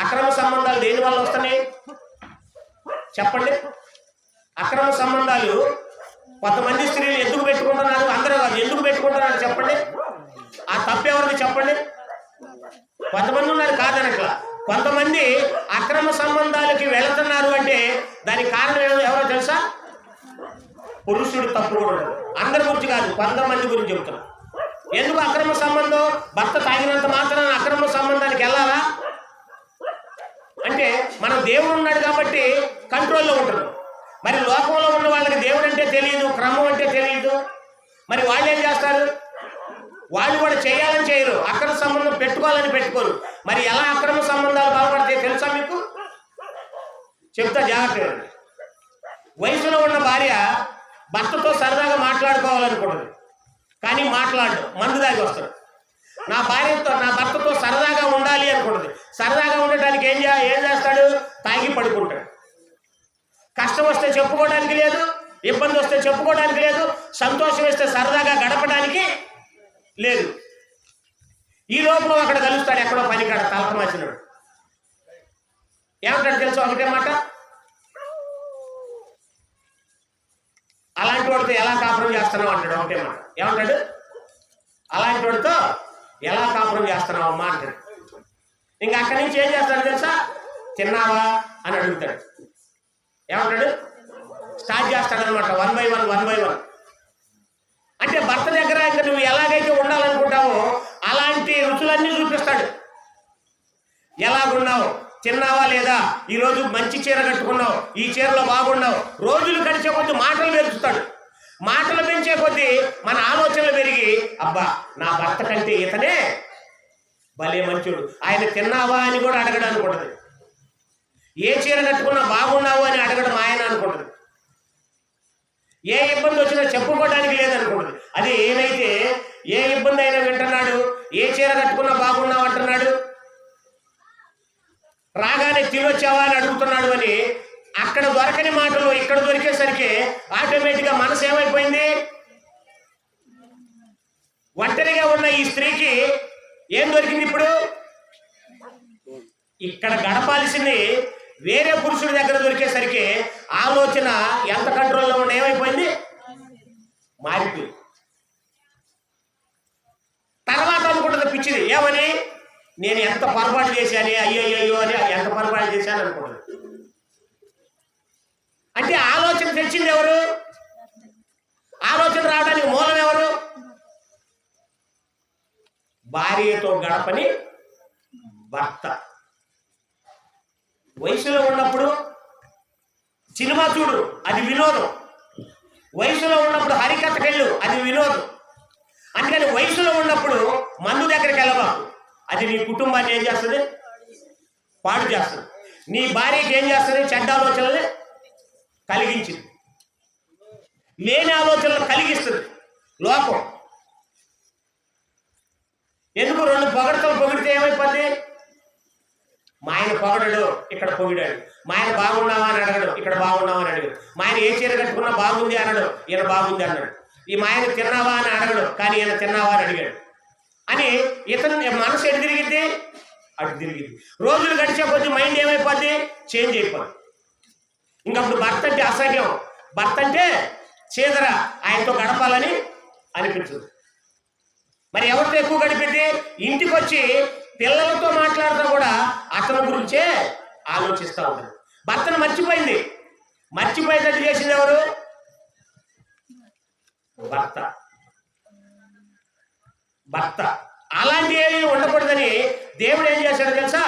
అక్రమ సంబంధాలు దేని వల్ల వస్తున్నాయి చెప్పండి? అక్రమ సంబంధాలు కొంతమంది స్త్రీలు ఎందుకు పెట్టుకుంటున్నారు? అందరూ కాదు, ఎందుకు పెట్టుకుంటున్నారు చెప్పండి? ఆ తప్పెవరిది చెప్పండి? కొంతమంది ఉన్నారు కాదనట్లా. కొంతమంది అక్రమ సంబంధాలకి వెళుతున్నారు అంటే దానికి కారణం ఎవరో తెలుసా? పురుషుడు తప్పు కూడా ఉండదు. అందరి గురించి కాదు, కొంతమంది గురించి చెబుతున్నా. ఎందుకు అక్రమ సంబంధం? భర్త తాగినంత మాత్రాన అక్రమ సంబంధానికి వెళ్ళాలా అంటే మనం దేవుడు ఉన్నాడు కాబట్టి కంట్రోల్లో ఉంటుంది. మరి లోకంలో ఉన్న వాళ్ళకి దేవుడు అంటే తెలియదు, క్రమం అంటే తెలియదు. మరి వాళ్ళు ఏం చేస్తారు? వాళ్ళు కూడా చేయాలని చేయరు, అక్రమ సంబంధం పెట్టుకోవాలని పెట్టుకోరు. మరి ఎలా అక్రమ సంబంధాలు బాగుపడతాయి తెలుసా మీకు? చెప్తా జాగ్రత్తగా. వయసులో ఉన్న భార్య భర్తతో సరదాగా మాట్లాడుకోవాలనుకుంటుంది, కానీ మాట్లాడు మందు దాగి వస్తాడు. నా భర్తతో సరదాగా ఉండాలి అనుకుంటుంది. సరదాగా ఉండటానికి ఏం చేస్తాడు? తాగి పడుకుంటాడు. కష్టం వస్తే చెప్పుకోవడానికి లేదు, ఇబ్బంది వస్తే చెప్పుకోవడానికి లేదు, సంతోషం వస్తే సరదాగా గడపడానికి లేదు. ఈ లోపల అక్కడ కలుస్తాడు, ఎక్కడో పనికాడ తలక మార్చినాడు. ఏమంటాడు తెలుసు? ఒకటే మాట, అలాంటి వాడితో ఎలా కాపురం చేస్తున్నావు అంటాడు. ఒకటే మాట. ఏమంటాడు? అలాంటి వాడితో ఎలా కాపురం చేస్తున్నావు అమ్మా అంటాడు. ఇంకా అక్కడి నుంచి ఏం చేస్తాడు తెలుసా? తిన్నావా అని అడుగుతాడు. ఏమంటాడు? స్టార్ట్ చేస్తాడనమాట, 1 by 1 అంటే భర్త దగ్గర ఇంకా నువ్వు ఎలాగైతే ఉండాలనుకుంటావో అలాంటి రుచులన్నీ చూపిస్తాడు. ఎలాగున్నావు, తిన్నావా లేదా, ఈరోజు మంచి చీర కట్టుకున్నావు, ఈ చీరలో బాగున్నావు. రోజులు గడిచే కొద్దీ మాటలు పెంచుతాడు. మాటలు పెంచే కొద్దీ మన ఆలోచనలు పెరిగి అబ్బా నా భర్త కంటే ఇతనే భలే మంచుడు, ఆయన తిన్నావా అని కూడా అడగడం అనుకుంటుంది. ఏ చీర కట్టుకున్నా బాగున్నావు అని అడగడం ఆయన అనుకుంటుంది. ఏ ఇబ్బంది వచ్చినా చెప్పుకోవడానికి లేదనుకుంటుంది. అది ఏమైతే ఏ ఇబ్బంది అయినా వింటున్నాడు, ఏ చీర కట్టుకున్నా బాగున్నావు అంటున్నాడు, రాగానే తినొచ్చావా అని అడుగుతున్నాడు అని అక్కడ దొరకని మాటలు ఇక్కడ దొరికేసరికి ఆటోమేటిక్గా మనసు ఏమైపోయింది? ఒంటరిగా ఉన్న ఈ స్త్రీకి ఏం దొరికింది? ఇప్పుడు ఇక్కడ గడపాల్సింది వేరే పురుషుడి దగ్గర దొరికేసరికి ఆలోచన ఎంత కంట్రోల్లో ఉన్న ఏమైపోయింది? మారిపోయింది. తర్వాత అనుకుంటుంది పిచ్చిది, ఏమని? నేను ఎంత పొరపాటు చేశాను, అయ్యో అని ఎంత పొరపాటు చేశాను అనుకుంటుంది. అంటే ఆలోచన తెచ్చింది ఎవరు? ఆలోచన రావడానికి మూలం ఎవరు? భార్యతో గడపని భర్త. వయసులో ఉన్నప్పుడు సినిమా చూడు, అది వినోదం. వయసులో ఉన్నప్పుడు హరికథకెళ్ళు, అది వినోదం. అందుకని వయసులో ఉన్నప్పుడు మందు దగ్గరికి వెళ్ళబాకు, అది నీ కుటుంబాన్ని ఏం చేస్తుంది? పాడు చేస్తుంది. నీ భార్యకి ఏం చేస్తుంది? చెడ్డ ఆలోచనలు కలిగించింది, లేని ఆలోచనలు కలిగిస్తుంది లోకం. ఎందుకు? 2 పొగడతలు పొగిడితే ఏమైపోద్ది? మా ఆయన పొగడడు, ఇక్కడ పొగిడాడు. మా ఆయన బాగున్నావా అని అడగడు, ఇక్కడ బాగున్నావా అని అడిగాడు. మా ఆయన ఏ చీర కట్టుకున్నా బాగుంది అనడు, ఈయన బాగుంది అన్నాడు. ఈ మా ఆయన తిన్నావా అని అడగడు, కానీ ఈయన తిన్నావా అని అడిగాడు. అని ఇతను మనసు ఎటు తిరిగిద్ది? అటు తిరిగిద్ది. రోజులు గడిచే కొద్ది మైండ్ ఏమైపోద్ది? చేంజ్ అయిపోద్ది. ఇంకప్పుడు భర్త అంటే అసహ్యం, భర్త అంటే చేదర, ఆయనతో గడపాలని అనిపించదు. మరి ఎవరితో ఎక్కువ గడిపింది? ఇంటికి వచ్చి పిల్లలతో మాట్లాడుతూ కూడా అతని గురించే ఆలోచిస్తూ ఉంటుంది. భర్తను మర్చిపోయింది. మర్చిపోయేటట్టు చేసింది ఎవరు? భర్త. అలాంటి ఏమి ఉండకూడదని దేవుడు ఏం చేశాడో తెలుసా?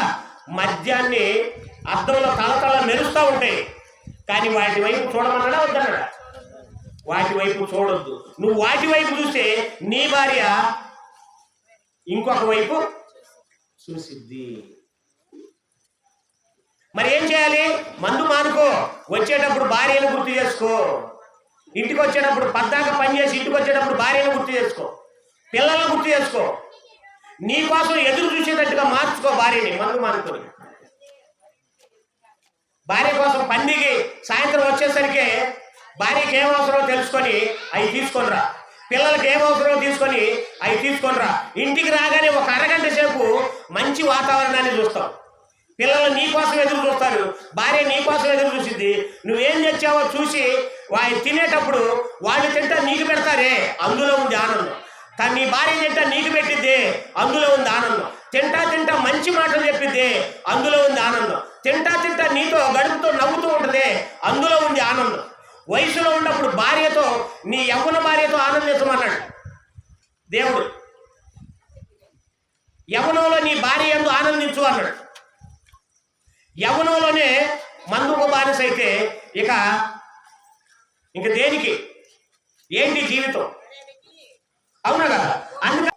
మద్యాన్ని అద్దంలో తలతల మెరుస్తూ ఉంటాయి, కానీ వాటి వైపు చూడమన్నాడా వద్దన్నాడా? వాటి వైపు చూడొద్దు. నువ్వు వాటి వైపు చూస్తే నీ భార్య ఇంకొక వైపు చూసిద్ది. మరి ఏం చేయాలి? మందు మానుకో, వచ్చేటప్పుడు భార్యను గుర్తు చేసుకో. ఇంటికి వచ్చేటప్పుడు పద్దాక పనిచేసి ఇంటికి వచ్చేటప్పుడు భార్యను గుర్తు చేసుకో, పిల్లలను గుర్తు చేసుకో. నీ కోసం ఎదురు చూసేటట్టుగా మార్చుకో భార్యని, మందు మానుకొని. భార్య కోసం పందికి సాయంత్రం వచ్చేసరికి భార్యకి ఏం అవసరమో తెలుసుకొని అవి తీసుకొనిరా, పిల్లలకి ఏం అవసరమో తీసుకొని అవి తీసుకొనిరా. ఇంటికి రాగానే ఒక అరగంట సేపు మంచి వాతావరణాన్ని చూస్తాం. పిల్లలు నీ కోసం ఎదురు చూస్తారు, భార్య నీ కోసం ఎదురు చూసిద్ది. నువ్వేం తెచ్చావో చూసి వాళ్ళు తినేటప్పుడు వాళ్ళు తింటా నీకు పెడతారే, అందులో ఉంది ఆనందం. కానీ నీ భార్య తింటా నీకు పెట్టిద్దే, అందులో ఉంది ఆనందం. తింటా తింటా మంచి మాటలు చెప్పిద్దే, అందులో ఉంది ఆనందం. తింటా తింటా నీతో గడుపుతో నవ్వుతూ ఉంటుంది, అందులో ఉంది ఆనందం. వయసులో ఉన్నప్పుడు భార్యతో, నీ యవ్వన భార్యతో ఆనందించమన్నాడు దేవుడు. యవ్వనంలో నీ భార్య యందు ఆనందించు అన్నాడు. యవ్వనంలోనే మందుకు బానిస అయితే ఇక దేనికి ఏంటి జీవితం? అవునా కదా? అందుకని